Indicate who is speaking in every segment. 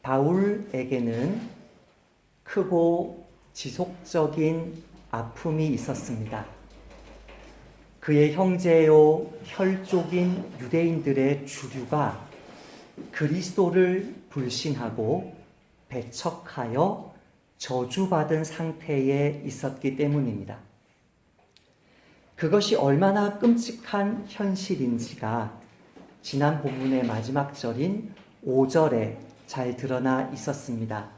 Speaker 1: 바울에게는 크고 지속적인 아픔이 있었습니다. 그의 형제요 혈족인 유대인들의 주류가 그리스도를 불신하고 배척하여 저주받은 상태에 있었기 때문입니다. 그것이 얼마나 끔찍한 현실인지가 지난 본문의 마지막 절인 5절에 잘 드러나 있었습니다.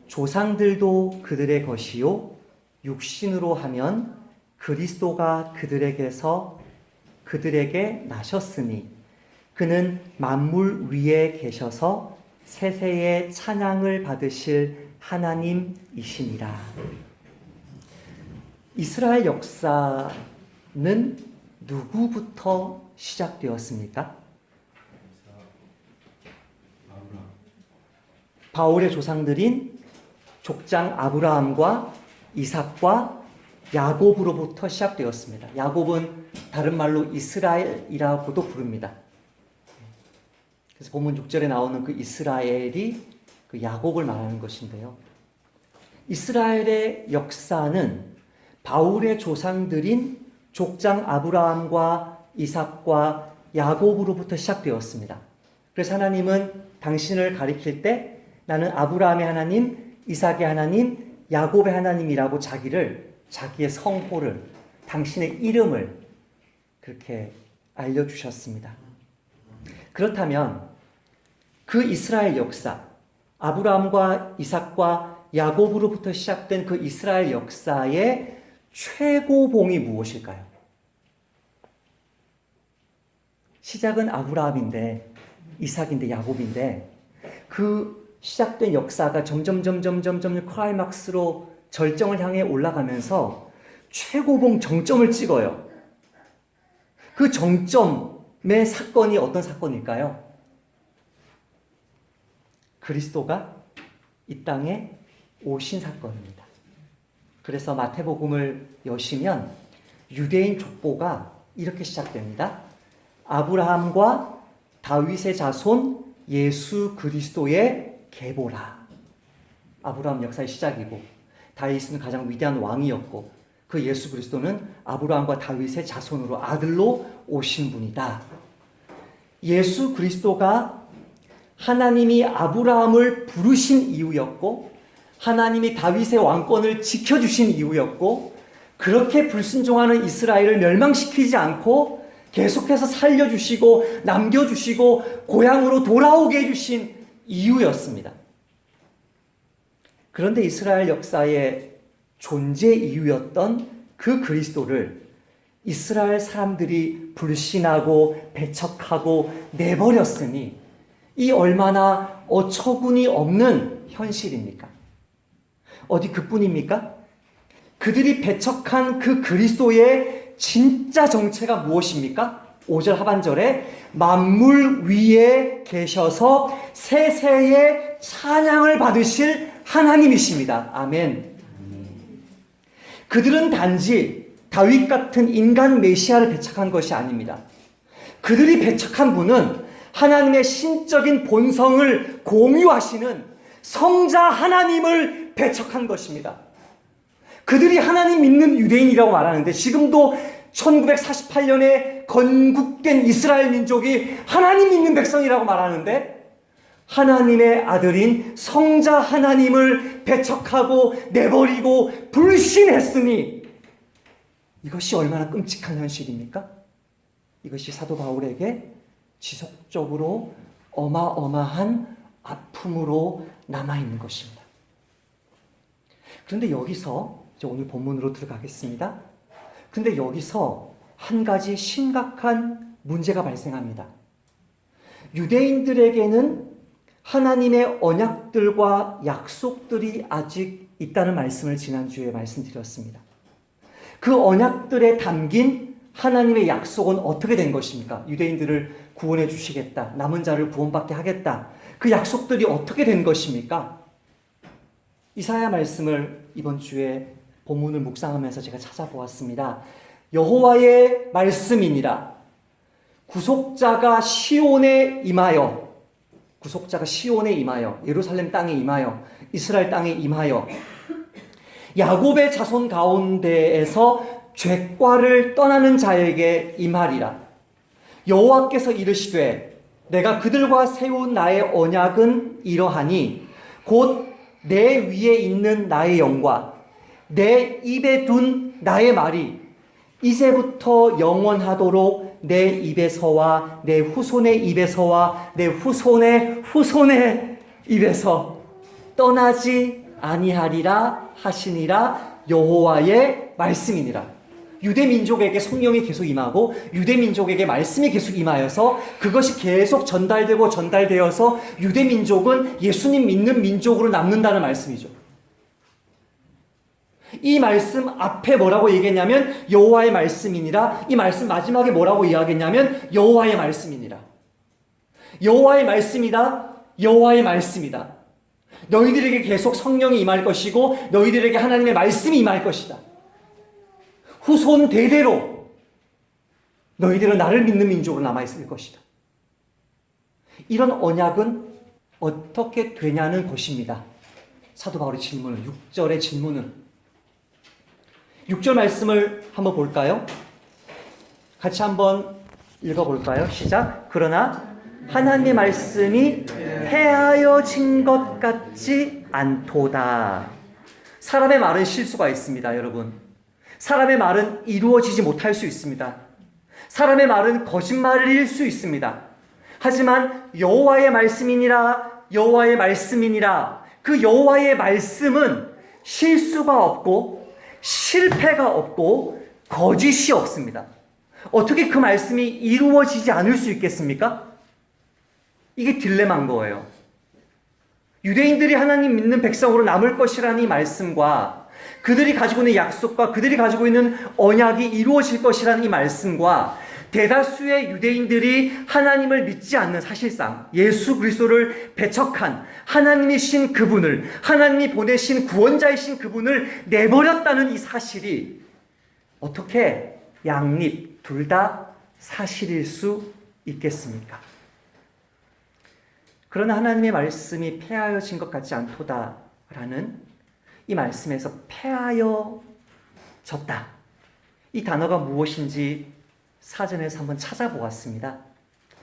Speaker 1: 조상들도 그들의 것이요 육신으로 하면 그리스도가 그들에게 나셨으니 그는 만물 위에 계셔서 세세의 찬양을 받으실 하나님이시니라. 이스라엘 역사는 누구부터 시작되었습니까? 바울의 조상들인 족장 아브라함과 이삭과 야곱으로부터 시작되었습니다. 야곱은 다른 말로 이스라엘이라고도 부릅니다. 그래서 본문 6절에 나오는 그 이스라엘이 그 야곱을 말하는 것인데요. 이스라엘의 역사는 바울의 조상들인 족장 아브라함과 이삭과 야곱으로부터 시작되었습니다. 그래서 하나님은 당신을 가리킬 때 나는 아브라함의 하나님, 이삭의 하나님, 야곱의 하나님이라고 자기의 성호를, 당신의 이름을 그렇게 알려주셨습니다. 그렇다면 그 이스라엘 역사, 아브라함과 이삭과 야곱으로부터 시작된 그 이스라엘 역사의 최고봉이 무엇일까요? 시작은 아브라함인데, 이삭인데, 야곱인데 그 시작된 역사가 점점 클라이막스로 절정을 향해 올라가면서 최고봉 정점을 찍어요. 그 정점의 사건이 어떤 사건일까요? 그리스도가 이 땅에 오신 사건입니다. 그래서 마태복음을 여시면 유대인 족보가 이렇게 시작됩니다. 아브라함과 다윗의 자손 예수 그리스도의 계보라. 아브라함 역사의 시작이고 다윗은 가장 위대한 왕이었고 그 예수 그리스도는 아브라함과 다윗의 자손으로 아들로 오신 분이다. 예수 그리스도가 하나님이 아브라함을 부르신 이유였고 하나님이 다윗의 왕권을 지켜주신 이유였고 그렇게 불순종하는 이스라엘을 멸망시키지 않고 계속해서 살려주시고 남겨주시고 고향으로 돌아오게 해주신 이유였습니다. 그런데 이스라엘 역사의 존재 이유였던 그 그리스도를 이스라엘 사람들이 불신하고 배척하고 내버렸으니 이 얼마나 어처구니 없는 현실입니까? 어디 그뿐입니까? 그들이 배척한 그 그리스도의 진짜 정체가 무엇입니까? 5절 하반절에 만물 위에 계셔서 세세의 찬양을 받으실 하나님이십니다. 아멘. 그들은 단지 다윗 같은 인간 메시아를 배척한 것이 아닙니다. 그들이 배척한 분은 하나님의 신적인 본성을 공유하시는 성자 하나님을 배척한 것입니다. 그들이 하나님 믿는 유대인이라고 말하는데 지금도 1948년에 건국된 이스라엘 민족이 하나님 믿는 백성이라고 말하는데 하나님의 아들인 성자 하나님을 배척하고 내버리고 불신했으니 이것이 얼마나 끔찍한 현실입니까? 이것이 사도 바울에게 지속적으로 어마어마한 아픔으로 남아있는 것입니다. 그런데 여기서 이제 오늘 본문으로 들어가겠습니다. 그런데 여기서 한 가지 심각한 문제가 발생합니다. 유대인들에게는 하나님의 언약들과 약속들이 아직 있다는 말씀을 지난주에 말씀드렸습니다. 그 언약들에 담긴 하나님의 약속은 어떻게 된 것입니까? 유대인들을 구원해 주시겠다. 남은 자를 구원받게 하겠다. 그 약속들이 어떻게 된 것입니까? 이사야 말씀을 이번 주에 본문을 묵상하면서 제가 찾아보았습니다. 여호와의 말씀이니라. 구속자가 시온에 임하여 구속자가 시온에 임하여 예루살렘 땅에 임하여 이스라엘 땅에 임하여 야곱의 자손 가운데에서 죄과를 떠나는 자에게 임하리라. 여호와께서 이르시되 내가 그들과 세운 나의 언약은 이러하니 곧 내 위에 있는 나의 영과 내 입에 둔 나의 말이 이제부터 영원하도록 내 입에서와 내 후손의 입에서와 내 후손의 후손의 입에서 떠나지 아니하리라 하시니라. 여호와의 말씀이니라. 유대 민족에게 성령이 계속 임하고 유대 민족에게 말씀이 계속 임하여서 그것이 계속 전달되고 전달되어서 유대 민족은 예수님 믿는 민족으로 남는다는 말씀이죠. 이 말씀 앞에 뭐라고 얘기했냐면 여호와의 말씀이니라. 이 말씀 마지막에 뭐라고 이야기했냐면 여호와의 말씀이니라. 여호와의 말씀이다. 여호와의 말씀이다. 너희들에게 계속 성령이 임할 것이고 너희들에게 하나님의 말씀이 임할 것이다. 후손 대대로 너희들은 나를 믿는 민족으로 남아있을 것이다. 이런 언약은 어떻게 되냐는 것입니다. 사도 바울의 질문은 6절의 질문은 6절 말씀을 한번 볼까요? 같이 한번 읽어볼까요? 시작. 그러나 하나님의 말씀이 패하여진 것 같지 않도다. 사람의 말은 실수가 있습니다, 여러분. 사람의 말은 이루어지지 못할 수 있습니다. 사람의 말은 거짓말일 수 있습니다. 하지만 여호와의 말씀이니라, 여호와의 말씀이니라. 그 여호와의 말씀은 실수가 없고 실패가 없고 거짓이 없습니다. 어떻게 그 말씀이 이루어지지 않을 수 있겠습니까? 이게 딜레마인 거예요. 유대인들이 하나님 믿는 백성으로 남을 것이라는 이 말씀과 그들이 가지고 있는 약속과 그들이 가지고 있는 언약이 이루어질 것이라는 이 말씀과 대다수의 유대인들이 하나님을 믿지 않는, 사실상 예수 그리스도를 배척한 하나님이신 그분을, 하나님이 보내신 구원자이신 그분을 내버렸다는 이 사실이 어떻게 양립 둘 다 사실일 수 있겠습니까? 그러나 하나님의 말씀이 패하여진 것 같지 않도다라는 이 말씀에서 패하여졌다. 이 단어가 무엇인지 사전에서 한번 찾아보았습니다.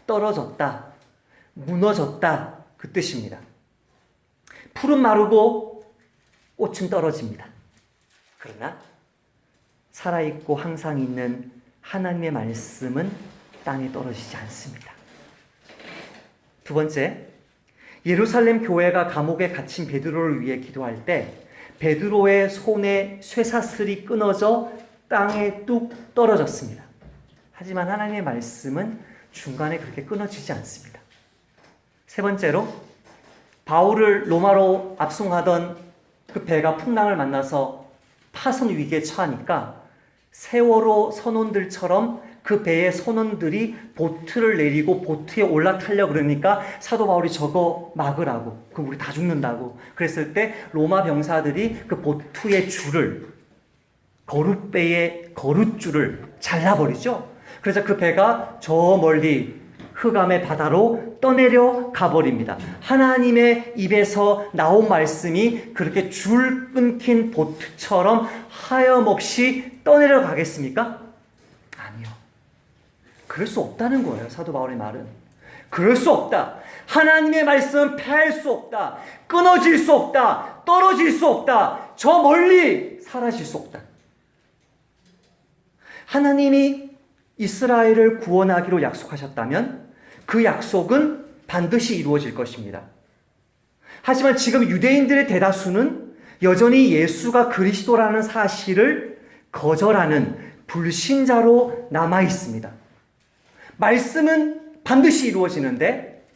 Speaker 1: 떨어졌다, 무너졌다, 그 뜻입니다. 풀은 마르고 꽃은 떨어집니다. 그러나 살아있고 항상 있는 하나님의 말씀은 땅에 떨어지지 않습니다. 두 번째, 예루살렘 교회가 감옥에 갇힌 베드로를 위해 기도할 때 베드로의 손에 쇠사슬이 끊어져 땅에 뚝 떨어졌습니다. 하지만 하나님의 말씀은 중간에 그렇게 끊어지지 않습니다. 세 번째로, 바울을 로마로 압송하던 그 배가 풍랑을 만나서 파손 위기에 처하니까 세월호 선원들처럼 그 배의 선원들이 보트를 내리고 보트에 올라타려고 그러니까 사도 바울이 저거 막으라고, 그럼 우리 다 죽는다고 그랬을 때 로마 병사들이 그 보트의 줄을, 거룻배의 거룻줄을 잘라버리죠. 그래서 그 배가 저 멀리 흑암의 바다로 떠내려 가버립니다. 하나님의 입에서 나온 말씀이 그렇게 줄 끊긴 보트처럼 하염없이 떠내려 가겠습니까? 아니요. 그럴 수 없다는 거예요. 사도 바울의 말은. 그럴 수 없다. 하나님의 말씀은 패할 수 없다. 끊어질 수 없다. 떨어질 수 없다. 저 멀리 사라질 수 없다. 하나님이 이스라엘을 구원하기로 약속하셨다면 그 약속은 반드시 이루어질 것입니다. 하지만 지금 유대인들의 대다수는 여전히 예수가 그리스도라는 사실을 거절하는 불신자로 남아 있습니다. 말씀은 반드시 이루어지는데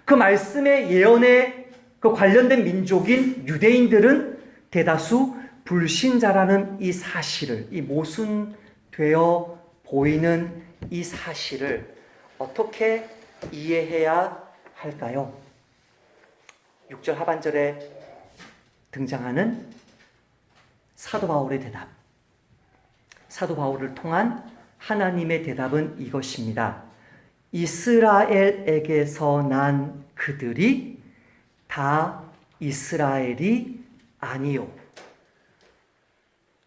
Speaker 1: 그 말씀의 예언에 그 관련된 민족인 유대인들은 대다수 불신자라는 이 사실을, 이 모순되어 보이는 이 사실을 어떻게 이해해야 할까요? 6절 하반절에 등장하는 사도 바울의 대답. 사도 바울을 통한 하나님의 대답은 이것입니다. 이스라엘에게서 난 그들이 다 이스라엘이 아니요.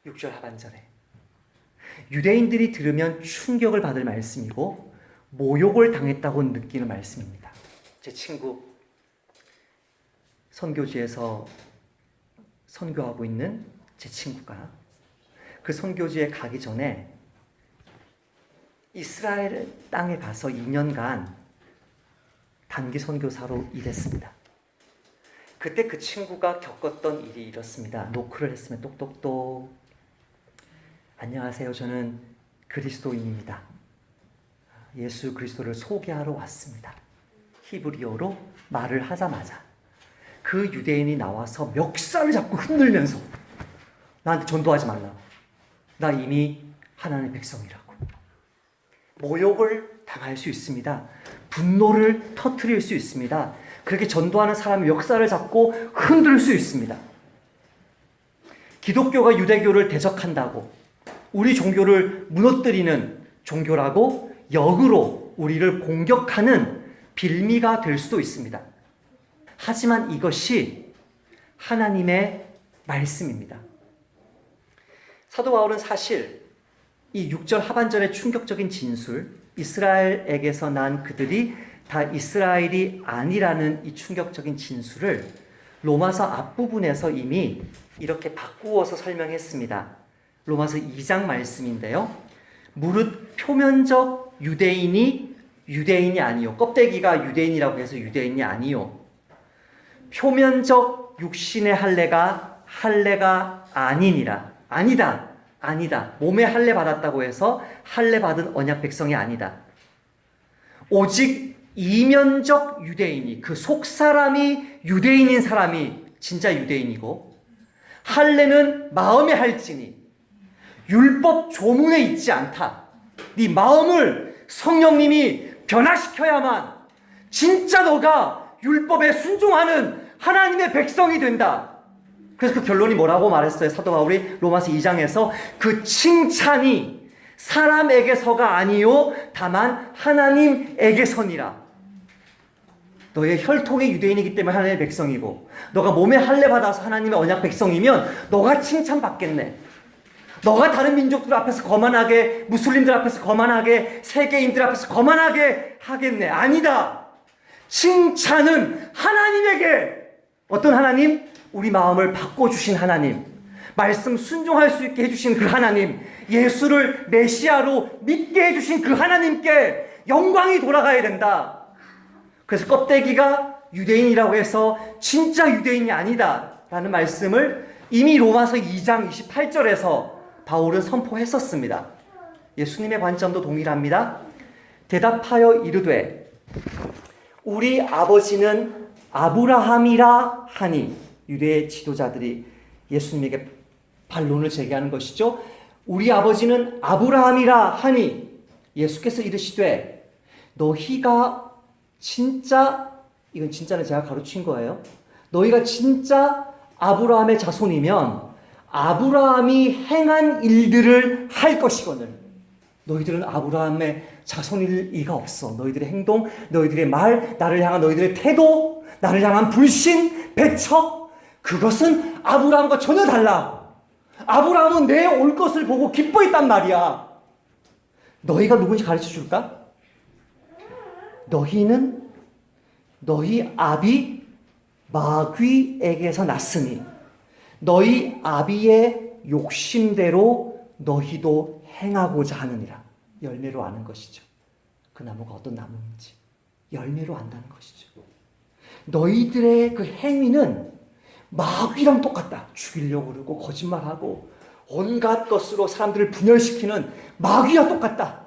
Speaker 1: 6절 하반절에 유대인들이 들으면 충격을 받을 말씀이고 모욕을 당했다고 느끼는 말씀입니다. 제 친구 선교지에서 선교하고 있는 제 친구가 그 선교지에 가기 전에 이스라엘 땅에 가서 2년간 단기 선교사로 일했습니다. 그때 그 친구가 겪었던 일이 이렇습니다. 노크를 했으면 똑똑똑. 안녕하세요. 저는 그리스도인입니다. 예수 그리스도를 소개하러 왔습니다. 히브리어로 말을 하자마자 그 유대인이 나와서 멱살을 잡고 흔들면서 나한테 전도하지 말라고. 나 이미 하나님의 백성이라고. 모욕을 당할 수 있습니다. 분노를 터뜨릴 수 있습니다. 그렇게 전도하는 사람의 멱살을 잡고 흔들 수 있습니다. 기독교가 유대교를 대적한다고, 우리 종교를 무너뜨리는 종교라고 역으로 우리를 공격하는 빌미가 될 수도 있습니다. 하지만 이것이 하나님의 말씀입니다. 사도 바울은 사실 이 6절 하반절의 충격적인 진술, 이스라엘에게서 난 그들이 다 이스라엘이 아니라는 이 충격적인 진술을 로마서 앞부분에서 이미 이렇게 바꾸어서 설명했습니다. 로마서 2장 말씀인데요. 무릇 표면적 유대인이 아니요. 껍데기가 유대인이라고 해서 유대인이 아니요. 표면적 육신의 할례가 아니니라. 아니다. 몸에 할례 받았다고 해서 할례 받은 언약 백성이 아니다. 오직 이면적 유대인이, 그 속사람이 유대인인 사람이 진짜 유대인이고, 할례는 마음에 할지니 율법 조문에 있지 않다. 네 마음을 성령님이 변화시켜야만 진짜 너가 율법에 순종하는 하나님의 백성이 된다. 그래서 그 결론이 뭐라고 말했어요? 사도 바울이 로마서 2장에서 그 칭찬이 사람에게서가 아니요 다만 하나님에게서니라. 너의 혈통의 유대인이기 때문에 하나님의 백성이고, 너가 몸에 할례 받아서 하나님의 언약 백성이면 너가 칭찬받겠네. 너가 다른 민족들 앞에서 거만하게, 무슬림들 앞에서 거만하게, 세계인들 앞에서 거만하게 하겠네. 아니다. 칭찬은 하나님에게. 어떤 하나님? 우리 마음을 바꿔주신 하나님, 말씀 순종할 수 있게 해주신 그 하나님, 예수를 메시아로 믿게 해주신 그 하나님께 영광이 돌아가야 된다. 그래서 껍데기가 유대인이라고 해서 진짜 유대인이 아니다 라는 말씀을 이미 로마서 2장 28절에서 바울은 선포했었습니다. 예수님의 관점도 동일합니다. 대답하여 이르되 우리 아버지는 아브라함이라 하니, 유대 지도자들이 예수님에게 반론을 제기하는 것이죠. 우리 아버지는 아브라함이라 하니 예수께서 이르시되 너희가 진짜, 이건 진짜는 제가 가르친 거예요. 너희가 진짜 아브라함의 자손이면 아브라함이 행한 일들을 할 것이거늘 너희들은 아브라함의 자손일 리가 없어. 너희들의 행동, 너희들의 말, 나를 향한 너희들의 태도, 나를 향한 불신, 배척, 그것은 아브라함과 전혀 달라. 아브라함은 내 올 것을 보고 기뻐했단 말이야. 너희가 누군지 가르쳐 줄까? 너희는 너희 아비 마귀에게서 났으니 너희 아비의 욕심대로 너희도 행하고자 하느니라. 열매로 아는 것이죠. 그 나무가 어떤 나무인지 열매로 안다는 것이죠. 너희들의 그 행위는 마귀랑 똑같다. 죽이려고 그러고 거짓말하고 온갖 것으로 사람들을 분열시키는 마귀와 똑같다.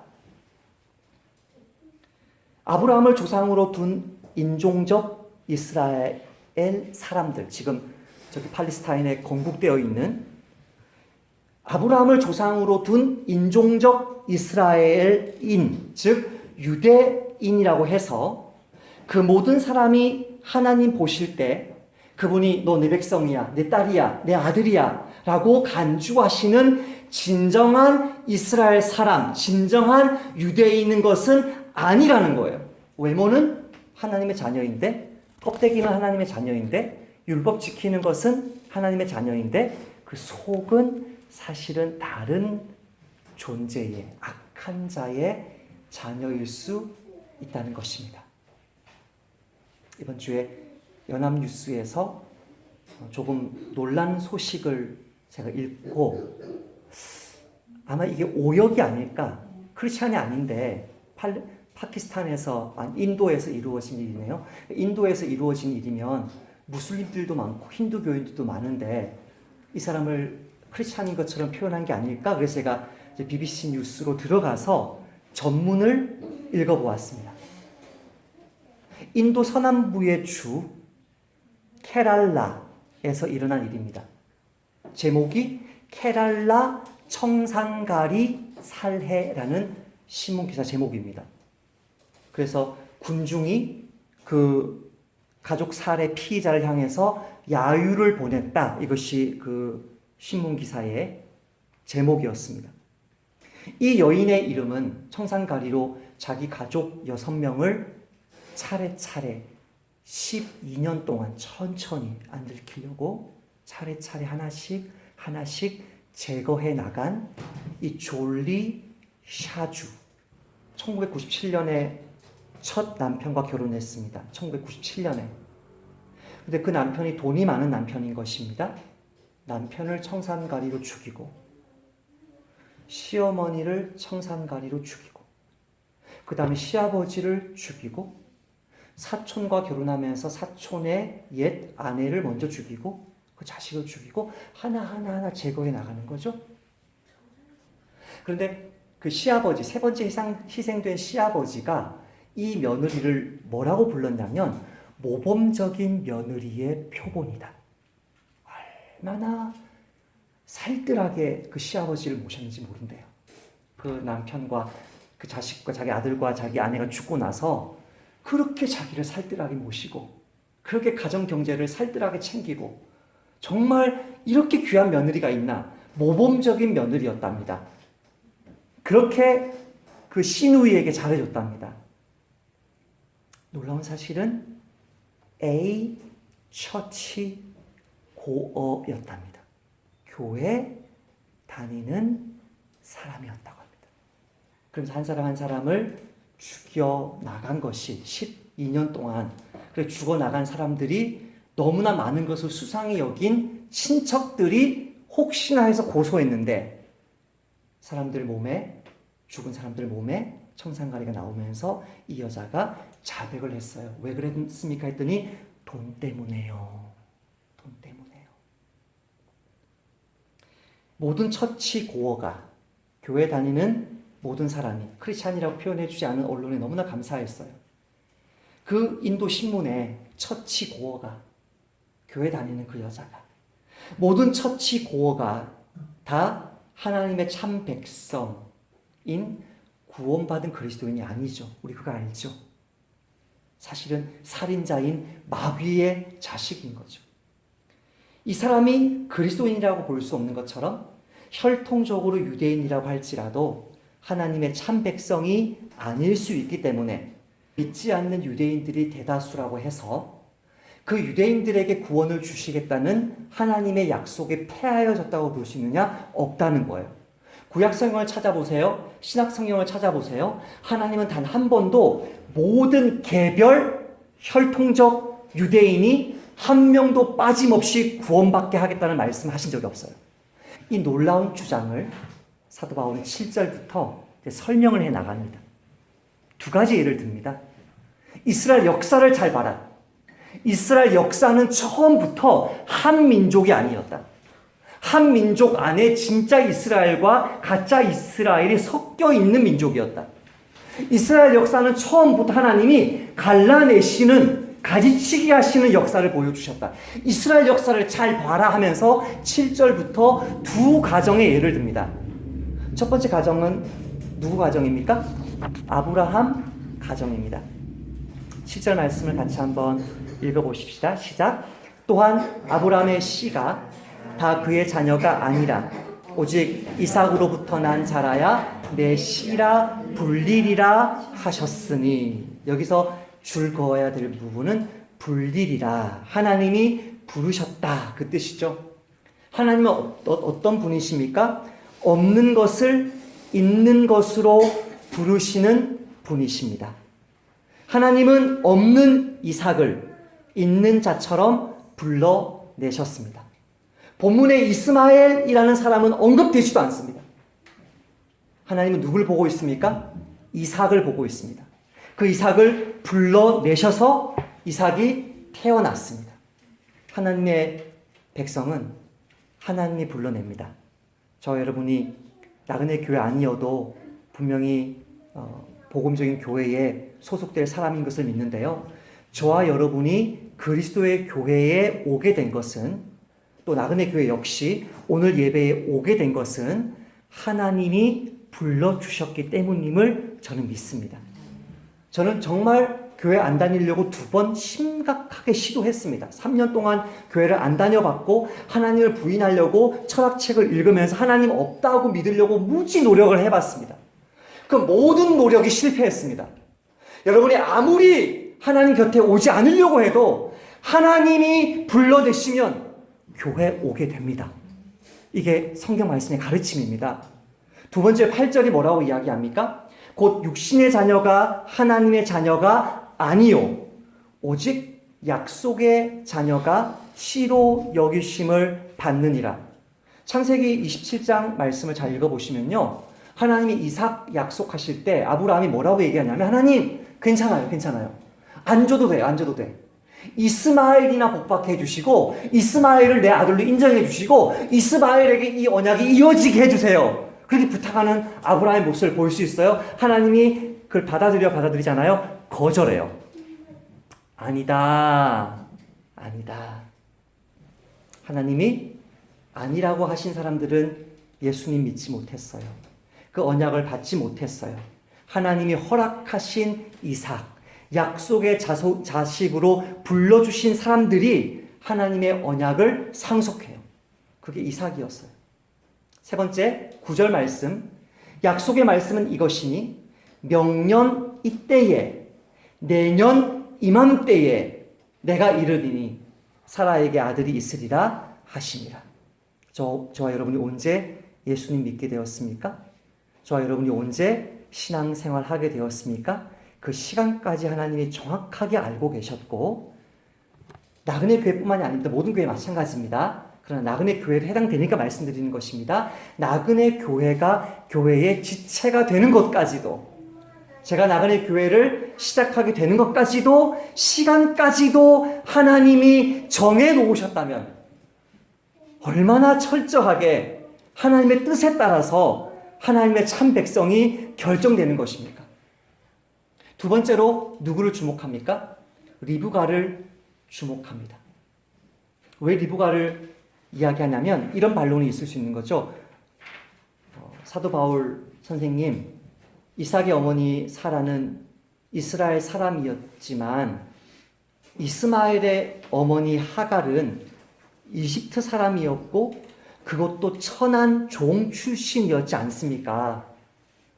Speaker 1: 아브라함을 조상으로 둔 인종적 이스라엘 사람들, 지금 저기 팔레스타인에 건국되어 있는 아브라함을 조상으로 둔 인종적 이스라엘인, 즉 유대인이라고 해서 그 모든 사람이 하나님 보실 때 그분이 너 내 백성이야, 내 딸이야, 내 아들이야 라고 간주하시는 진정한 이스라엘 사람, 진정한 유대인인 것은 아니라는 거예요. 외모는 하나님의 자녀인데 껍데기는 하나님의 자녀인데, 율법 지키는 것은 하나님의 자녀인데, 그 속은 사실은 다른 존재의, 악한 자의 자녀일 수 있다는 것입니다. 이번 주에 연합뉴스에서 조금 놀란 소식을 제가 읽고, 아마 이게 오역이 아닐까, 크리스찬이 아닌데 파키스탄에서, 인도에서 이루어진 일이네요. 인도에서 이루어진 일이면 무슬림들도 많고 힌두교인들도 많은데 이 사람을 크리스찬인 것처럼 표현한 게 아닐까. 그래서 제가 이제 BBC 뉴스로 들어가서 전문을 읽어보았습니다. 인도 서남부의 주 케랄라에서 일어난 일입니다. 제목이 케랄라 청산가리 살해라는 신문기사 제목입니다. 그래서 군중이 그 가족 살해 피의자를 향해서 야유를 보냈다. 이것이 그 신문기사의 제목이었습니다. 이 여인의 이름은 청산가리로 자기 가족 6명을 차례차례 12년 동안 천천히 안 들키려고 차례차례 하나씩 제거해 나간 이 졸리 샤주. 1997년에 첫 남편과 결혼했습니다. 1997년에. 근데 그 남편이 돈이 많은 남편인 것입니다. 남편을 청산가리로 죽이고, 시어머니를 청산가리로 죽이고, 그 다음에 시아버지를 죽이고, 사촌과 결혼하면서 사촌의 옛 아내를 먼저 죽이고, 그 자식을 죽이고, 하나하나 제거해 나가는 거죠. 그런데 그 시아버지, 세 번째 희생된 시아버지가 이 며느리를 뭐라고 불렀냐면 모범적인 며느리의 표본이다. 얼마나 살뜰하게 그 시아버지를 모셨는지 모른대요. 그 남편과 그 자식과 자기 아들과 자기 아내가 죽고 나서 그렇게 자기를 살뜰하게 모시고, 그렇게 가정 경제를 살뜰하게 챙기고, 정말 이렇게 귀한 며느리가 있나, 모범적인 며느리였답니다. 그렇게 그 시누이에게 잘해줬답니다. 놀라운 사실은 A 처치 고어였답니다. 교회 다니는 사람이었다고 합니다. 그래서 한 사람 한 사람을 죽여 나간 것이 12년 동안, 그래 죽어 나간 사람들이 너무나 많은 것을 수상히 여긴 친척들이 혹시나 해서 고소했는데, 사람들 몸에, 죽은 사람들 몸에 청산가리가 나오면서 이 여자가 자백을 했어요. 왜 그랬습니까? 했더니 돈 때문에요. 돈 때문에요. 모든 처치 고어가, 교회 다니는 모든 사람이 크리스찬이라고 표현해주지 않은 언론에 너무나 감사했어요. 그 인도 신문에 처치 고어가, 교회 다니는 그 여자가, 모든 처치 고어가 다 하나님의 참 백성인 구원받은 그리스도인이 아니죠. 우리 그거 알죠? 사실은 살인자인 마귀의 자식인 거죠. 이 사람이 그리스도인이라고 볼 수 없는 것처럼 혈통적으로 유대인이라고 할지라도 하나님의 참 백성이 아닐 수 있기 때문에 믿지 않는 유대인들이 대다수라고 해서 그 유대인들에게 구원을 주시겠다는 하나님의 약속에 패하여졌다고 볼 수 있느냐? 없다는 거예요. 구약 성경을 찾아보세요. 신약 성경을 찾아보세요. 하나님은 단 한 번도 모든 개별 혈통적 유대인이 한 명도 빠짐없이 구원받게 하겠다는 말씀을 하신 적이 없어요. 이 놀라운 주장을 사도 바울은 7절부터 설명을 해 나갑니다. 두 가지 예를 듭니다. 이스라엘 역사를 잘 봐라. 이스라엘 역사는 처음부터 한 민족이 아니었다. 한 민족 안에 진짜 이스라엘과 가짜 이스라엘이 섞여 있는 민족이었다. 이스라엘 역사는 처음부터 하나님이 갈라내시는, 가지치기 하시는 역사를 보여주셨다. 이스라엘 역사를 잘 봐라 하면서 7절부터 두 가정의 예를 듭니다. 첫 번째 가정은 누구 가정입니까? 아브라함 가정입니다. 7절 말씀을 같이 한번 읽어보십시다. 시작. 또한 아브라함의 씨가 다 그의 자녀가 아니라 오직 이삭으로부터 난 자라야 내 씨라 불리리라 하셨으니, 여기서 줄 그어야 될 부분은 불리리라. 하나님이 부르셨다. 그 뜻이죠. 하나님은 어떤 분이십니까? 없는 것을 있는 것으로 부르시는 분이십니다. 하나님은 없는 이삭을 있는 자처럼 불러내셨습니다. 본문에 이스마엘이라는 사람은 언급되지도 않습니다. 하나님은 누굴 보고 있습니까? 이삭을 보고 있습니다. 그 이삭을 불러내셔서 이삭이 태어났습니다. 하나님의 백성은 하나님이 불러냅니다. 저 여러분이 나그네 교회 아니어도 분명히 복음적인 교회에 소속될 사람인 것을 믿는데요. 저와 여러분이 그리스도의 교회에 오게 된 것은, 또 나그네 교회 역시 오늘 예배에 오게 된 것은 하나님이 불러주셨기 때문임을 저는 믿습니다. 저는 정말 교회 안 다니려고 2번 심각하게 시도했습니다. 3년 동안 교회를 안 다녀봤고 하나님을 부인하려고 철학책을 읽으면서 하나님 없다고 믿으려고 무지 노력을 해봤습니다. 그 모든 노력이 실패했습니다. 여러분이 아무리 하나님 곁에 오지 않으려고 해도 하나님이 불러내시면 교회 오게 됩니다. 이게 성경 말씀의 가르침입니다. 2번째 8절이 뭐라고 이야기합니까? 곧 육신의 자녀가 하나님의 자녀가 아니요 오직 약속의 자녀가 씨로 여기심을 받느니라. 창세기 27장 말씀을 잘 읽어보시면요, 하나님이 이삭 약속하실 때 아브라함이 뭐라고 얘기하냐면, 하나님 괜찮아요. 안 줘도 돼. 이스마엘이나 복받게 해주시고 이스마엘을 내 아들로 인정해 주시고 이스마엘에게 이 언약이 이어지게 해주세요. 그렇게 부탁하는 아브라함의 모습을 볼 수 있어요. 하나님이 그걸 받아들이잖아요. 거절해요. 아니다. 하나님이 아니라고 하신 사람들은 예수님 믿지 못했어요. 그 언약을 받지 못했어요. 하나님이 허락하신 이삭, 약속의 자식으로 불러주신 사람들이 하나님의 언약을 상속해요. 그게 이삭이었어요. 3번째 9절 말씀, 약속의 말씀은 이것이니 명년 이때에 내년 이맘때에 내가 이르리니 사라에게 아들이 있으리라 하시니라. 저와 여러분이 언제 예수님 믿게 되었습니까? 저와 여러분이 언제 신앙생활 하게 되었습니까? 그 시간까지 하나님이 정확하게 알고 계셨고, 나그네 교회뿐만이 아닙니다. 모든 교회 마찬가지입니다. 그러나 나그네 교회에 해당되니까 말씀드리는 것입니다. 나그네 교회가 교회의 지체가 되는 것까지도, 제가 나그네 교회를 시작하게 되는 것까지도, 시간까지도 하나님이 정해 놓으셨다면 얼마나 철저하게 하나님의 뜻에 따라서 하나님의 참 백성이 결정되는 것입니까? 2번째로 누구를 주목합니까? 리브가를 주목합니다. 왜 리브가를 이야기하냐면 이런 반론이 있을 수 있는 거죠. 사도 바울 선생님, 이삭의 어머니 사라는 이스라엘 사람이었지만 이스마엘의 어머니 하갈은 이집트 사람이었고 그것도 천한 종 출신이었지 않습니까?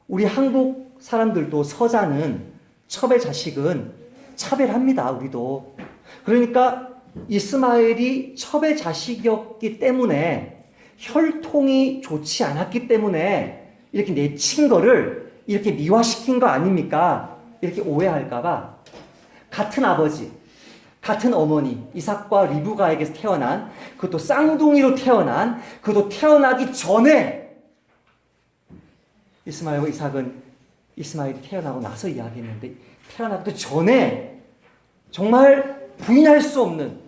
Speaker 1: 우리 한국 사람들도 서자는 첩의 자식은 차별합니다. 우리도. 그러니까 이스마엘이 첩의 자식이었기 때문에, 혈통이 좋지 않았기 때문에 이렇게 내친 거를 이렇게 미화시킨 거 아닙니까? 이렇게 오해할까봐 같은 아버지, 같은 어머니 이삭과 리브가에게서 태어난, 그것도 쌍둥이로 태어난, 그것도 태어나기 전에, 이스마엘과 이삭은 이스마엘이 태어나고 나서 이야기했는데 태어나기도 전에 정말 부인할 수 없는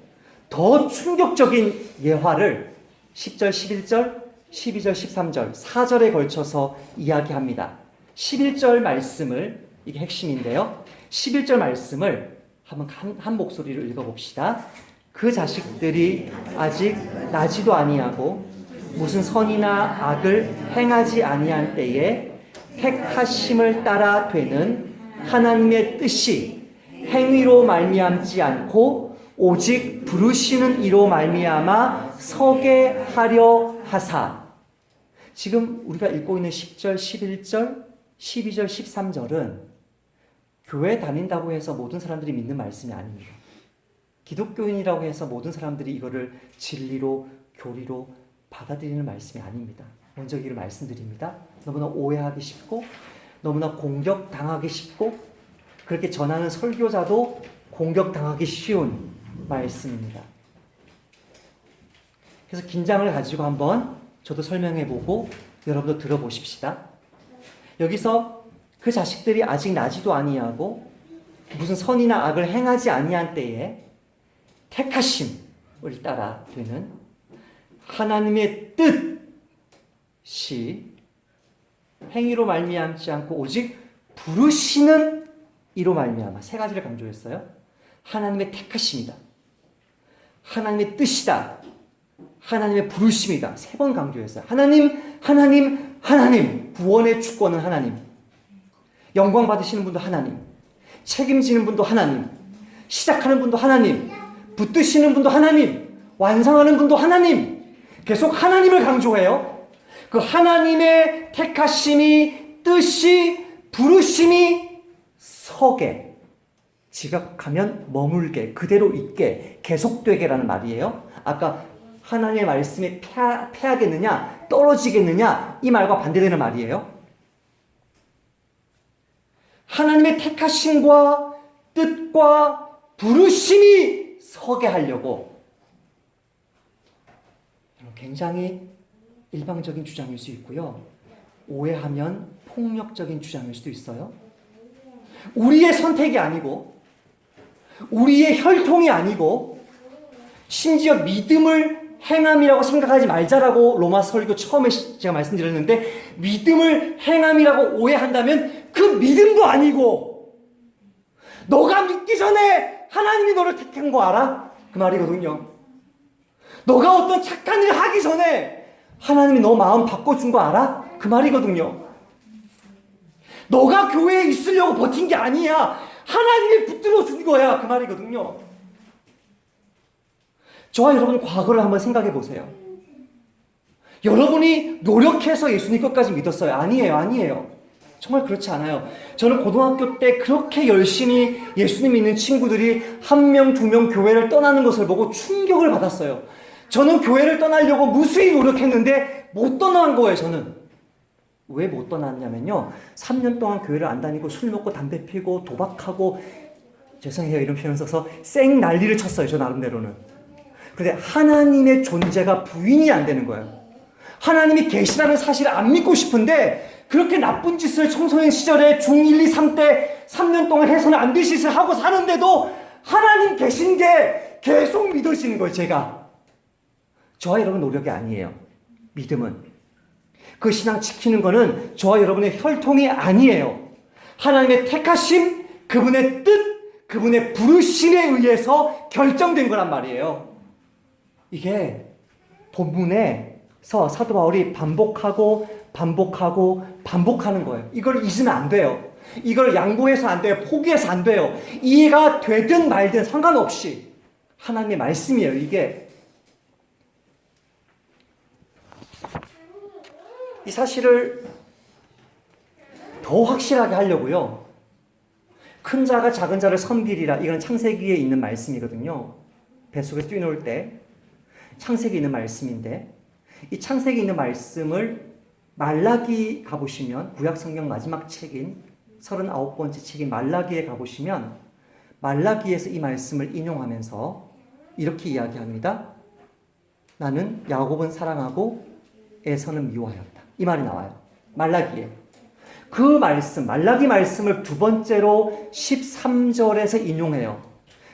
Speaker 1: 더 충격적인 예화를 10절, 11절, 12절, 13절, 4절에 걸쳐서 이야기합니다. 11절 말씀을, 이게 핵심인데요. 11절 말씀을 한번 한 목소리로 읽어봅시다. 그 자식들이 아직 나지도 아니하고 무슨 선이나 악을 행하지 아니한 때에 택하심을 따라 되는 하나님의 뜻이 행위로 말미암지 않고 오직 부르시는 이로 말미암아 서게 하려 하사. 지금 우리가 읽고 있는 10절, 11절, 12절, 13절은 교회 다닌다고 해서 모든 사람들이 믿는 말씀이 아닙니다. 기독교인이라고 해서 모든 사람들이 이거를 진리로, 교리로 받아들이는 말씀이 아닙니다. 먼저 이를 말씀드립니다. 너무나 오해하기 쉽고 너무나 공격당하기 쉽고 그렇게 전하는 설교자도 공격당하기 쉬운 말씀입니다. 그래서 긴장을 가지고 한번 저도 설명해보고 여러분도 들어보십시다. 여기서 그 자식들이 아직 나지도 아니하고 무슨 선이나 악을 행하지 아니한 때에 택하심을 따라 되는 하나님의 뜻이 행위로 말미암지 않고 오직 부르시는 이로 말미암아 세 가지를 강조했어요. 하나님의 택하심이다. 하나님의 뜻이다. 하나님의 부르심이다. 세 번 강조했어요. 하나님, 하나님, 하나님. 구원의 주권은 하나님. 영광 받으시는 분도 하나님. 책임지는 분도 하나님. 시작하는 분도 하나님. 붙드시는 분도 하나님. 완성하는 분도 하나님. 계속 하나님을 강조해요. 그 하나님의 택하심이, 뜻이, 부르심이 서게, 지각하면 머물게, 그대로 있게, 계속되게라는 말이에요. 아까 하나님의 말씀이 패하겠느냐, 떨어지겠느냐, 이 말과 반대되는 말이에요. 하나님의 택하심과 뜻과 부르심이 서게 하려고. 굉장히 일방적인 주장일 수 있고요. 오해하면 폭력적인 주장일 수도 있어요. 우리의 선택이 아니고, 우리의 혈통이 아니고, 심지어 믿음을 행함이라고 생각하지 말자라고 로마 설교 처음에 제가 말씀드렸는데, 믿음을 행함이라고 오해한다면 그 믿음도 아니고, 너가 믿기 전에 하나님이 너를 택한 거 알아? 그 말이거든요. 너가 어떤 착한 일 하기 전에 하나님이 너 마음 바꿔준 거 알아? 그 말이거든요. 너가 교회에 있으려고 버틴 게 아니야. 하나님이 붙들어 준 거야. 그 말이거든요. 저와 여러분 과거를 한번 생각해 보세요. 여러분이 노력해서 예수님 것까지 믿었어요? 아니에요. 아니에요. 정말 그렇지 않아요. 저는 고등학교 때 그렇게 열심히 예수님 믿는 친구들이 한 명, 두 명 교회를 떠나는 것을 보고 충격을 받았어요. 저는 교회를 떠나려고 무수히 노력했는데 못 떠난 거예요. 저는. 왜 못 떠났냐면요. 3년 동안 교회를 안 다니고 술 먹고 담배 피고 도박하고, 죄송해요 이런 표현 써서, 쌩 난리를 쳤어요. 저 나름대로는. 근데 하나님의 존재가 부인이 안 되는 거예요. 하나님이 계시다는 사실을 안 믿고 싶은데 그렇게 나쁜 짓을 청소년 시절에 중1, 2, 3 때 3년 동안 해서는 안 될 짓을 하고 사는데도 하나님 계신 게 계속 믿어지는 거예요. 제가. 저와 여러분 노력이 아니에요. 믿음은. 그 신앙 지키는 거는 저와 여러분의 혈통이 아니에요. 하나님의 택하심, 그분의 뜻, 그분의 부르심에 의해서 결정된 거란 말이에요. 이게 본문에서 사도 바울이 반복하고 반복하는 거예요. 이걸 잊으면 안 돼요. 이걸 양보해서 안 돼요. 포기해서 안 돼요. 이해가 되든 말든 상관없이 하나님의 말씀이에요. 이게. 이 사실을 더 확실하게 하려고요. 큰 자가 작은 자를 섬기리라. 이건 창세기에 있는 말씀이거든요. 뱃속에 뛰놀 때 창세기에 있는 말씀인데, 이 창세기에 있는 말씀을 말라기 가보시면, 구약성경 마지막 책인 39번째 책인 말라기에 가보시면 말라기에서 이 말씀을 인용하면서 이렇게 이야기합니다. 나는 야곱은 사랑하고 에서는 미워하였다. 이 말이 나와요. 말라기에. 그 말씀, 말라기 말씀을 두 번째로 13절에서 인용해요.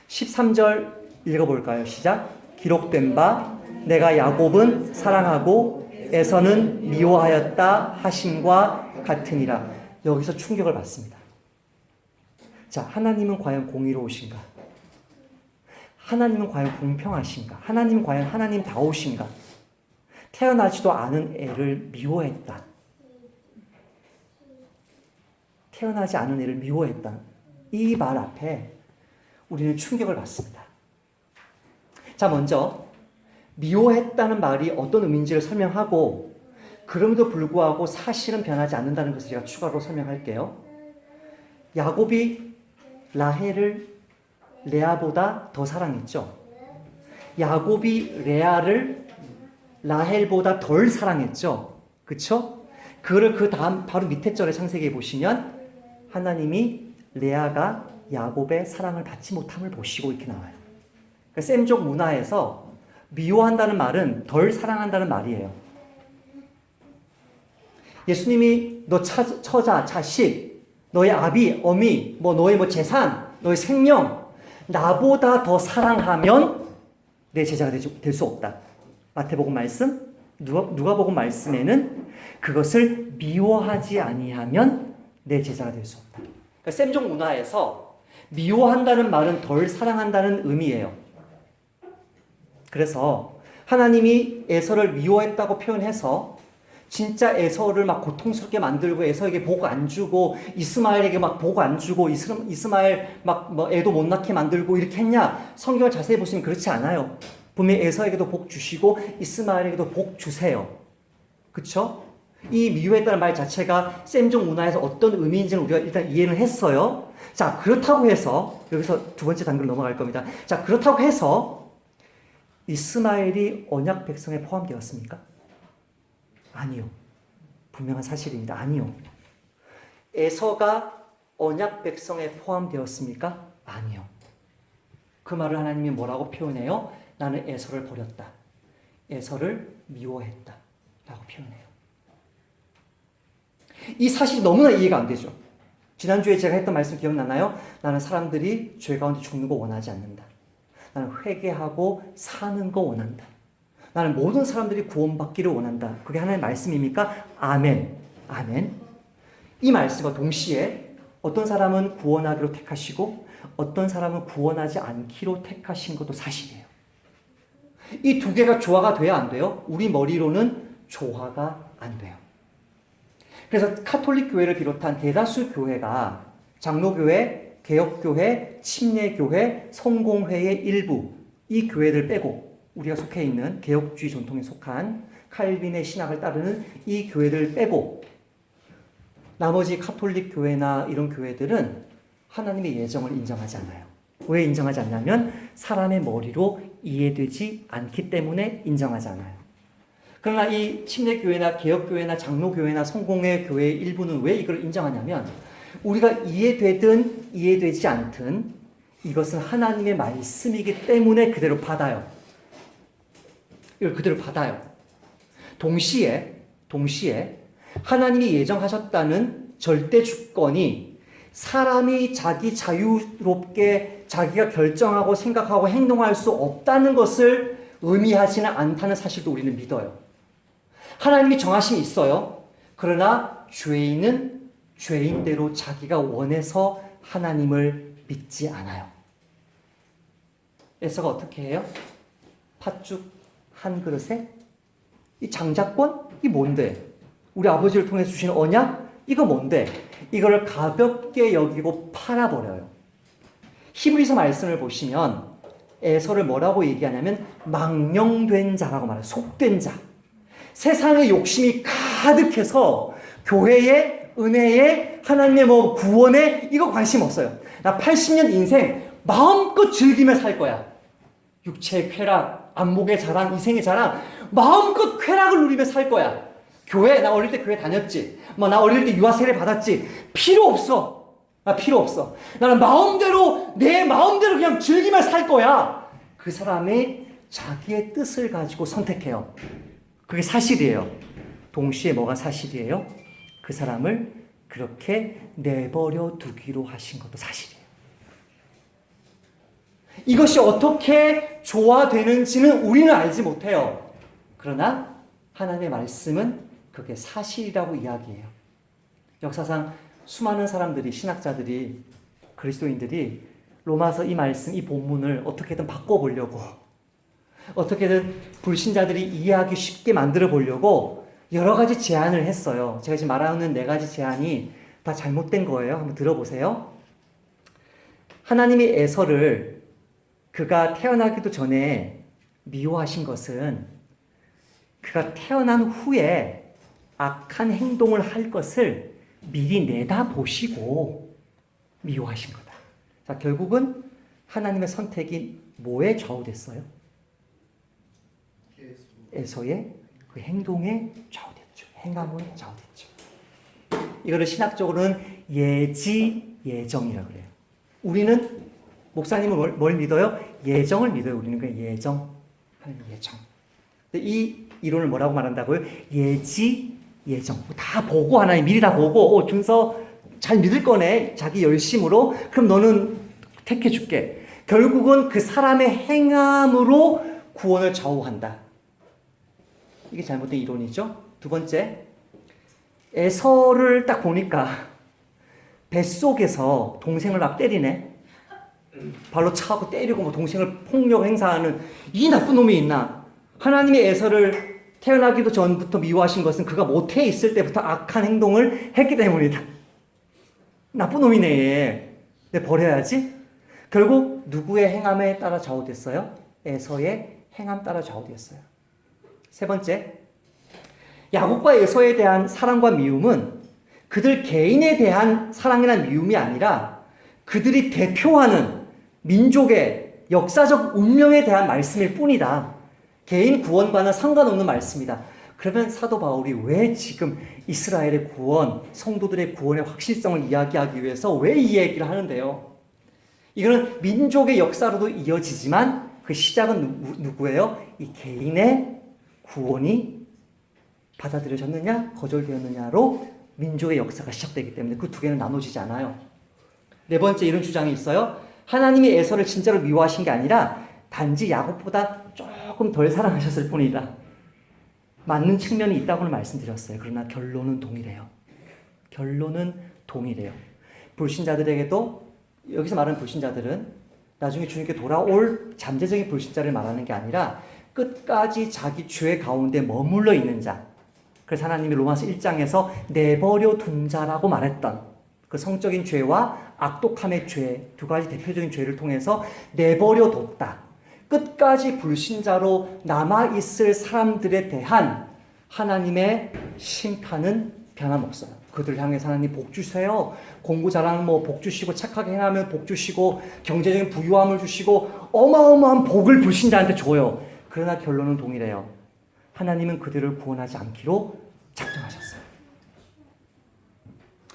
Speaker 1: 13절 읽어볼까요? 시작. 기록된 바 내가 야곱은 사랑하고 에서는 미워하였다 하심과 같으니라. 여기서 충격을 받습니다. 자, 하나님은 과연 공의로우신가? 하나님은 과연 공평하신가? 하나님은 과연 하나님다우신가? 태어나지도 않은 애를 미워했다. 태어나지 않은 애를 미워했다. 이 말 앞에 우리는 충격을 받습니다. 자, 먼저 미워했다는 말이 어떤 의미인지를 설명하고, 그럼에도 불구하고 사실은 변하지 않는다는 것을 제가 추가로 설명할게요. 야곱이 라헬을 레아보다 더 사랑했죠. 야곱이 레아를 라헬보다 덜 사랑했죠. 그쵸? 그를 그 다음 바로 밑에 절에 창세기에 보시면 하나님이 레아가 야곱의 사랑을 받지 못함을 보시고 이렇게 나와요. 그러니까 셈족 문화에서 미워한다는 말은 덜 사랑한다는 말이에요. 예수님이 너 처자, 자식, 너의 아비, 어미, 너의 재산, 너의 생명, 나보다 더 사랑하면 내 제자가 될 수 없다. 마태복음 말씀, 누가복음 말씀에는 그것을 미워하지 아니하면 내 제자가 될 수 없다. 그러니까 셈족 문화에서 미워한다는 말은 덜 사랑한다는 의미예요. 그래서 하나님이 에서를 미워했다고 표현해서 진짜 에서를 막 고통스럽게 만들고 에서에게 복 안 주고 이스마엘에게 막 복 안 주고 이스마엘 막 애도 못 낳게 만들고 이렇게 했냐? 성경을 자세히 보시면 그렇지 않아요. 분명히 에서에게도 복 주시고 이스마엘에게도 복 주세요. 그쵸? 이 미워했다는 말 자체가 셈족 문화에서 어떤 의미인지는 우리가 일단 이해는 했어요. 자, 그렇다고 해서 여기서 두 번째 단계로 넘어갈 겁니다. 자, 그렇다고 해서 이스마엘이 언약 백성에 포함되었습니까? 아니요. 분명한 사실입니다. 아니요. 에서가 언약 백성에 포함되었습니까? 아니요. 그 말을 하나님이 뭐라고 표현해요? 나는 에서를 버렸다. 에서를 미워했다. 라고 표현해요. 이 사실이 너무나 이해가 안 되죠. 지난주에 제가 했던 말씀 기억나나요? 나는 사람들이 죄 가운데 죽는 거 원하지 않는다. 나는 회개하고 사는 거 원한다. 나는 모든 사람들이 구원받기를 원한다. 그게 하나님의 말씀입니까? 아멘. 아멘. 이 말씀과 동시에 어떤 사람은 구원하기로 택하시고 어떤 사람은 구원하지 않기로 택하신 것도 사실이에요. 이 두 개가 조화가 돼야 안 돼요? 우리 머리로는 조화가 안 돼요. 그래서 카톨릭 교회를 비롯한 대다수 교회가 장로교회, 개혁교회, 침례교회, 성공회의 일부 이 교회들 빼고 우리가 속해 있는 개혁주의 전통에 속한 칼빈의 신학을 따르는 이 교회들 빼고 나머지 카톨릭 교회나 이런 교회들은 하나님의 예정을 인정하지 않아요. 왜 인정하지 않냐면 사람의 머리로 이해되지 않기 때문에 인정하지 않아요. 그러나 이 침례교회나 개혁교회나 장로교회나 성공회 교회의 일부는 왜 이걸 인정하냐면 우리가 이해되든 이해되지 않든 이것은 하나님의 말씀이기 때문에 그대로 받아요. 이걸 그대로 받아요. 동시에 하나님이 예정하셨다는 절대 주권이 사람이 자기 자유롭게 자기가 결정하고 생각하고 행동할 수 없다는 것을 의미하지는 않다는 사실도 우리는 믿어요. 하나님이 정하심이 있어요. 그러나 죄인은 죄인대로 자기가 원해서 하나님을 믿지 않아요. 에서가 어떻게 해요? 팥죽 한 그릇에 이 장자권? 이 뭔데? 우리 아버지를 통해 주신 언약? 이거 뭔데? 이거를 가볍게 여기고 팔아버려요. 히브리서 말씀을 보시면 에서를 뭐라고 얘기하냐면 망령된 자라고 말해요. 속된 자. 세상의 욕심이 가득해서 교회에, 은혜에, 하나님의 구원에 이거 관심 없어요. 나 80년 인생 마음껏 즐기며 살 거야. 육체의 쾌락, 안목의 자랑, 이생의 자랑, 마음껏 쾌락을 누리며 살 거야. 교회, 나 어릴 때 교회 다녔지. 나 어릴 때 유아 세례 받았지. 필요 없어. 나 필요 없어. 나는 내 마음대로 그냥 즐기며 살 거야. 그 사람이 자기의 뜻을 가지고 선택해요. 그게 사실이에요. 동시에 뭐가 사실이에요? 그 사람을 그렇게 내버려 두기로 하신 것도 사실이에요. 이것이 어떻게 조화되는지는 우리는 알지 못해요. 그러나 하나님의 말씀은 그게 사실이라고 이야기해요. 역사상 수많은 사람들이, 신학자들이, 그리스도인들이 로마서 이 말씀, 이 본문을 어떻게든 바꿔보려고, 어떻게든 불신자들이 이해하기 쉽게 만들어 보려고 여러 가지 제안을 했어요. 제가 지금 말하는 네 가지 제안이 다 잘못된 거예요. 한번 들어보세요. 하나님이 에서를 그가 태어나기도 전에 미워하신 것은 그가 태어난 후에 악한 행동을 할 것을 미리 내다보시고 미워하신 거다. 자, 결국은 하나님의 선택이 뭐에 좌우됐어요? 에서의 그 행동에 좌우됐죠. 행함에 좌우됐죠. 이거를 신학적으로는 예지예정이라고 그래요. 우리는 목사님은 뭘 믿어요? 예정을 믿어요. 우리는 그냥 예정. 하나님 예정. 근데 이 이론을 뭐라고 말한다고요? 예지예정. 다 보고 하나님 미리 다 보고 준서 잘 믿을 거네. 자기 열심으로. 그럼 너는 택해 줄게. 결국은 그 사람의 행함으로 구원을 좌우한다. 이게 잘못된 이론이죠. 두 번째, 에서를 딱 보니까 뱃속에서 동생을 막 때리네. 발로 차고 때리고 뭐 동생을 폭력 행사하는 이 나쁜 놈이 있나. 하나님의 에서를 태어나기도 전부터 미워하신 것은 그가 모태에 있을 때부터 악한 행동을 했기 때문이다. 나쁜 놈이네. 내 버려야지. 결국 누구의 행함에 따라 좌우됐어요? 에서의 행함 따라 좌우됐어요. 세 번째, 야곱과 에서에 대한 사랑과 미움은 그들 개인에 대한 사랑이나 미움이 아니라 그들이 대표하는 민족의 역사적 운명에 대한 말씀일 뿐이다. 개인 구원과는 상관없는 말씀이다. 그러면 사도 바울이 왜 지금 이스라엘의 구원, 성도들의 구원의 확실성을 이야기하기 위해서 왜 이 얘기를 하는데요? 이거는 민족의 역사로도 이어지지만 그 시작은 누구예요? 이 개인의 구원이 받아들여졌느냐, 거절되었느냐로 민족의 역사가 시작되기 때문에 그 두 개는 나눠지지 않아요. 네 번째 이런 주장이 있어요. 하나님이 에서를 진짜로 미워하신 게 아니라 단지 야곱보다 조금 덜 사랑하셨을 뿐이다. 맞는 측면이 있다고는 말씀드렸어요. 그러나 결론은 동일해요. 결론은 동일해요. 불신자들에게도 여기서 말하는 불신자들은 나중에 주님께 돌아올 잠재적인 불신자를 말하는 게 아니라 끝까지 자기 죄 가운데 머물러 있는 자. 그래서 하나님이 로마서 1장에서 내버려 둔 자라고 말했던 그 성적인 죄와 악독함의 죄, 두 가지 대표적인 죄를 통해서 내버려 뒀다. 끝까지 불신자로 남아있을 사람들에 대한 하나님의 심판은 변함없어요. 그들 향해서 하나님 복 주세요. 공부 잘하면 뭐 복 주시고 착하게 행하면 복 주시고 경제적인 부유함을 주시고 어마어마한 복을 불신자한테 줘요. 그러나 결론은 동일해요. 하나님은 그들을 구원하지 않기로 작정하셨어요.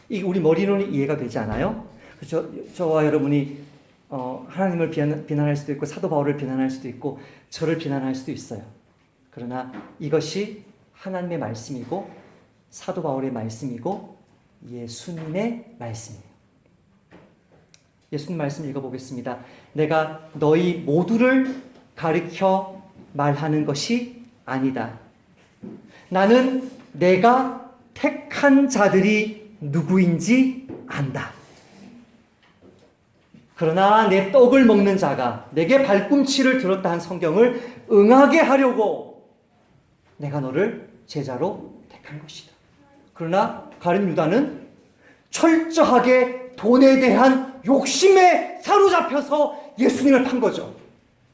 Speaker 1: 이게 우리 머리로는 이해가 되지 않아요? 저와 여러분이 하나님을 비난할 수도 있고 사도 바울을 비난할 수도 있고 저를 비난할 수도 있어요. 그러나 이것이 하나님의 말씀이고 사도 바울의 말씀이고 예수님의 말씀이에요. 예수님 말씀 읽어보겠습니다. 내가 너희 모두를 가리켜 말하는 것이 아니다. 나는 내가 택한 자들이 누구인지 안다. 그러나 내 떡을 먹는 자가 내게 발꿈치를 들었다 한 성경을 응하게 하려고 내가 너를 제자로 택한 것이다. 그러나 가룟 유다는 철저하게 돈에 대한 욕심에 사로잡혀서 예수님을 판 거죠.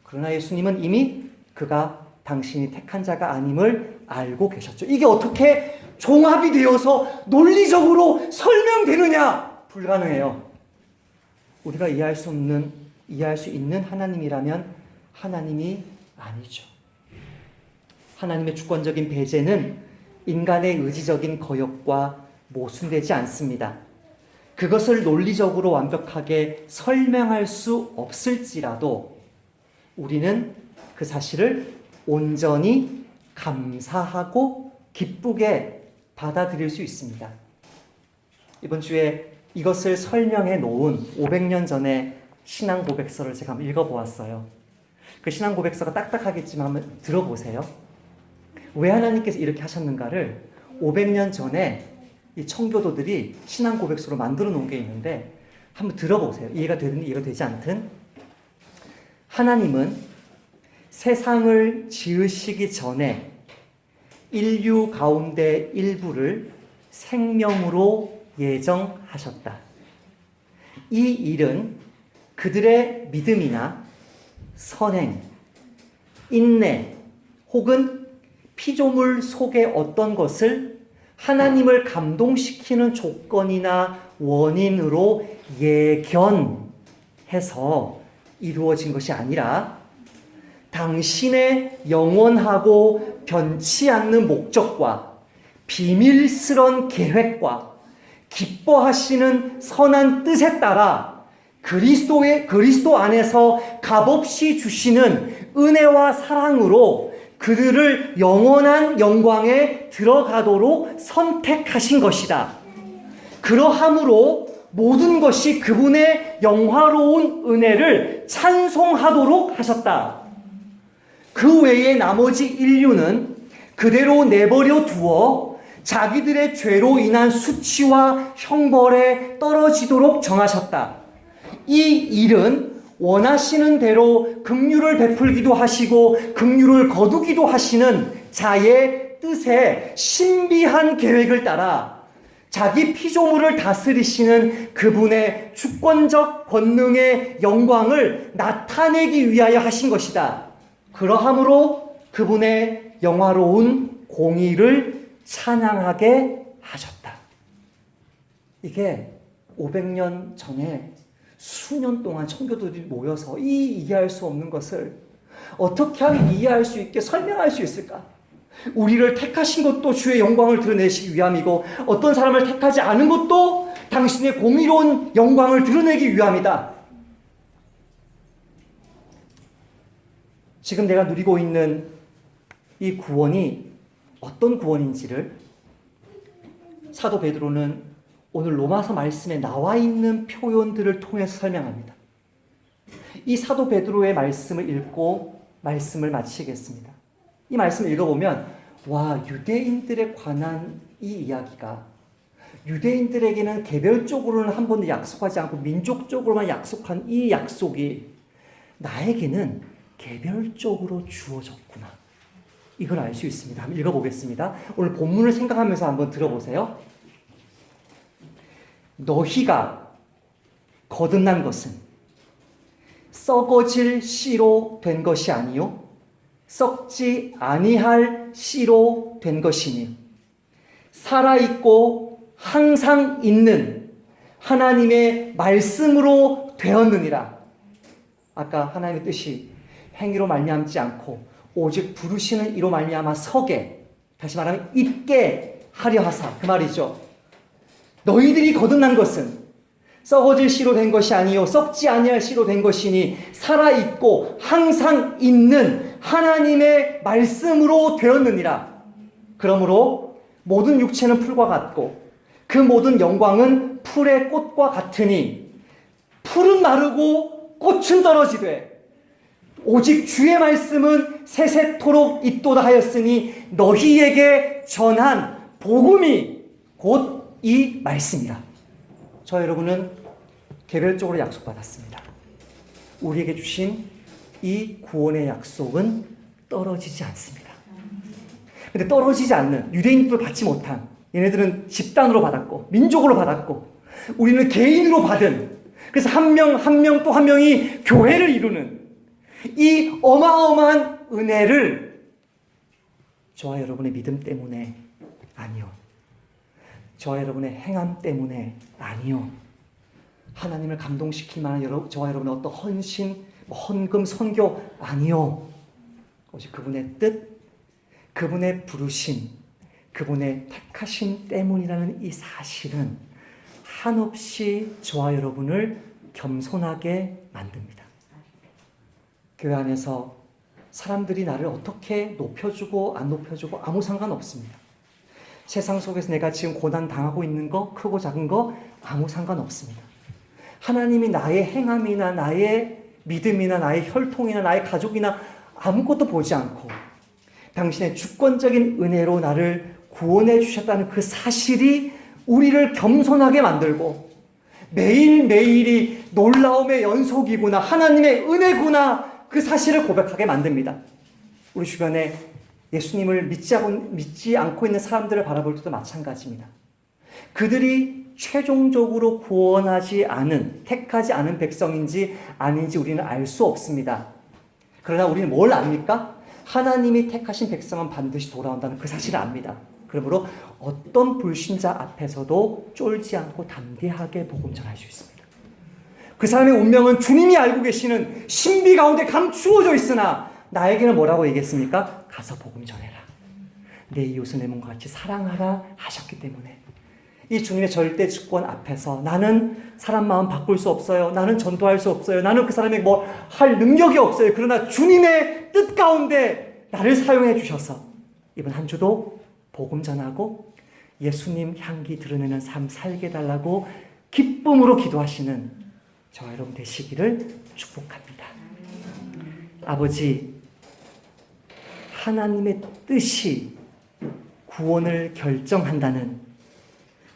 Speaker 1: 그러나 예수님은 이미 그가 당신이 택한 자가 아님을 알고 계셨죠. 이게 어떻게 종합이 되어서 논리적으로 설명되느냐? 불가능해요. 우리가 이해할 수 있는 하나님이라면 하나님이 아니죠. 하나님의 주권적인 배제는 인간의 의지적인 거역과 모순되지 않습니다. 그것을 논리적으로 완벽하게 설명할 수 없을지라도 우리는 그 사실을 온전히 감사하고 기쁘게 받아들일 수 있습니다. 이번 주에 이것을 설명해 놓은 500년 전의 신앙 고백서를 제가 한번 읽어보았어요. 그 신앙 고백서가 딱딱하겠지만 한번 들어보세요. 왜 하나님께서 이렇게 하셨는가를 500년 전에 이 청교도들이 신앙 고백서로 만들어 놓은 게 있는데 한번 들어보세요. 이해가 되든 이해가 되지 않든. 하나님은 세상을 지으시기 전에 인류 가운데 일부를 생명으로 예정하셨다. 이 일은 그들의 믿음이나 선행, 인내 혹은 피조물 속의 어떤 것을 하나님을 감동시키는 조건이나 원인으로 예견해서 이루어진 것이 아니라 당신의 영원하고 변치 않는 목적과 비밀스런 계획과 기뻐하시는 선한 뜻에 따라 그리스도 안에서 값없이 주시는 은혜와 사랑으로 그들을 영원한 영광에 들어가도록 선택하신 것이다. 그러함으로 모든 것이 그분의 영화로운 은혜를 찬송하도록 하셨다. 그 외에 나머지 인류는 그대로 내버려 두어 자기들의 죄로 인한 수치와 형벌에 떨어지도록 정하셨다. 이 일은 원하시는 대로 긍휼을 베풀기도 하시고 긍휼을 거두기도 하시는 자의 뜻에 신비한 계획을 따라 자기 피조물을 다스리시는 그분의 주권적 권능의 영광을 나타내기 위하여 하신 것이다. 그러함으로 그분의 영화로운 공의를 찬양하게 하셨다. 이게 500년 전에 수년 동안 청교도들이 모여서 이 이해할 수 없는 것을 어떻게 하면 이해할 수 있게 설명할 수 있을까? 우리를 택하신 것도 주의 영광을 드러내시기 위함이고 어떤 사람을 택하지 않은 것도 당신의 공의로운 영광을 드러내기 위함이다. 지금 내가 누리고 있는 이 구원이 어떤 구원인지를 사도 베드로는 오늘 로마서 말씀에 나와 있는 표현들을 통해서 설명합니다. 이 사도 베드로의 말씀을 읽고 말씀을 마치겠습니다. 이 말씀을 읽어보면 와, 유대인들에 관한 이 이야기가 유대인들에게는 개별적으로는 한 번도 약속하지 않고 민족적으로만 약속한 이 약속이 나에게는 개별적으로 주어졌구나. 이걸 알 수 있습니다. 한번 읽어보겠습니다. 오늘 본문을 생각하면서 한번 들어보세요. 너희가 거듭난 것은 썩어질 씨로 된 것이 아니요 썩지 아니할 씨로 된 것이니 살아있고 항상 있는 하나님의 말씀으로 되었느니라. 아까 하나님의 뜻이 행위로 말미암지 않고 오직 부르시는 이로 말미암아 서게, 다시 말하면 있게 하려 하사, 그 말이죠. 너희들이 거듭난 것은 썩어질 씨로 된 것이 아니요 썩지 아니할 씨로 된 것이니 살아있고 항상 있는 하나님의 말씀으로 되었느니라. 그러므로 모든 육체는 풀과 같고 그 모든 영광은 풀의 꽃과 같으니 풀은 마르고 꽃은 떨어지되 오직 주의 말씀은 세세토록 있도다 하였으니 너희에게 전한 복음이 곧 이 말씀이라. 저 여러분은 개별적으로 약속받았습니다. 우리에게 주신 이 구원의 약속은 떨어지지 않습니다. 근데 떨어지지 않는 유대인들 받지 못한 얘네들은 집단으로 받았고 민족으로 받았고 우리는 개인으로 받은, 그래서 한 명 한 명 또 한 명이 교회를 이루는 이 어마어마한 은혜를 저와 여러분의 믿음 때문에 아니요, 저와 여러분의 행함 때문에 아니요, 하나님을 감동시킬 만한 저와 여러분의 어떤 헌신, 헌금, 선교 아니요, 오직 그분의 뜻, 그분의 부르심, 그분의 택하심 때문이라는 이 사실은 한없이 저와 여러분을 겸손하게 만듭니다. 교회 안에서 사람들이 나를 어떻게 높여주고 안 높여주고 아무 상관없습니다. 세상 속에서 내가 지금 고난 당하고 있는 거, 크고 작은 거 아무 상관없습니다. 하나님이 나의 행함이나 나의 믿음이나 나의 혈통이나 나의 가족이나 아무것도 보지 않고 당신의 주권적인 은혜로 나를 구원해 주셨다는 그 사실이 우리를 겸손하게 만들고 매일매일이 놀라움의 연속이구나, 하나님의 은혜구나, 그 사실을 고백하게 만듭니다. 우리 주변에 예수님을 믿지 않고 있는 사람들을 바라볼 때도 마찬가지입니다. 그들이 최종적으로 구원하지 않은, 택하지 않은 백성인지 아닌지 우리는 알 수 없습니다. 그러나 우리는 뭘 압니까? 하나님이 택하신 백성은 반드시 돌아온다는 그 사실을 압니다. 그러므로 어떤 불신자 앞에서도 쫄지 않고 담대하게 복음 전할 수 있습니다. 그 사람의 운명은 주님이 알고 계시는 신비 가운데 감추어져 있으나 나에게는 뭐라고 얘기했습니까? 가서 복음 전해라. 내 이웃을 내 몸과 같이 사랑하라 하셨기 때문에 이 주님의 절대 주권 앞에서 나는 사람 마음 바꿀 수 없어요. 나는 전도할 수 없어요. 나는 그 사람에게 뭐 할 능력이 없어요. 그러나 주님의 뜻 가운데 나를 사용해 주셔서 이번 한 주도 복음 전하고 예수님 향기 드러내는 삶 살게 해달라고 기쁨으로 기도하시는 저와 여러분 되시기를 축복합니다. 아버지, 하나님의 뜻이 구원을 결정한다는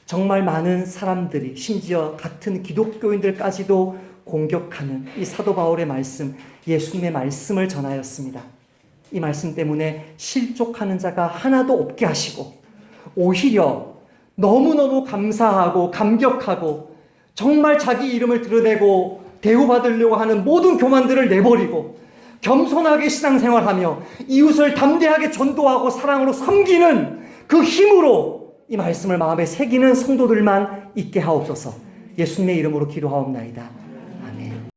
Speaker 1: 정말 많은 사람들이 심지어 같은 기독교인들까지도 공격하는 이 사도 바울의 말씀, 예수님의 말씀을 전하였습니다. 이 말씀 때문에 실족하는 자가 하나도 없게 하시고 오히려 너무너무 감사하고 감격하고 정말 자기 이름을 드러내고 대우받으려고 하는 모든 교만들을 내버리고 겸손하게 신앙생활하며 이웃을 담대하게 전도하고 사랑으로 섬기는 그 힘으로 이 말씀을 마음에 새기는 성도들만 있게 하옵소서. 예수님의 이름으로 기도하옵나이다.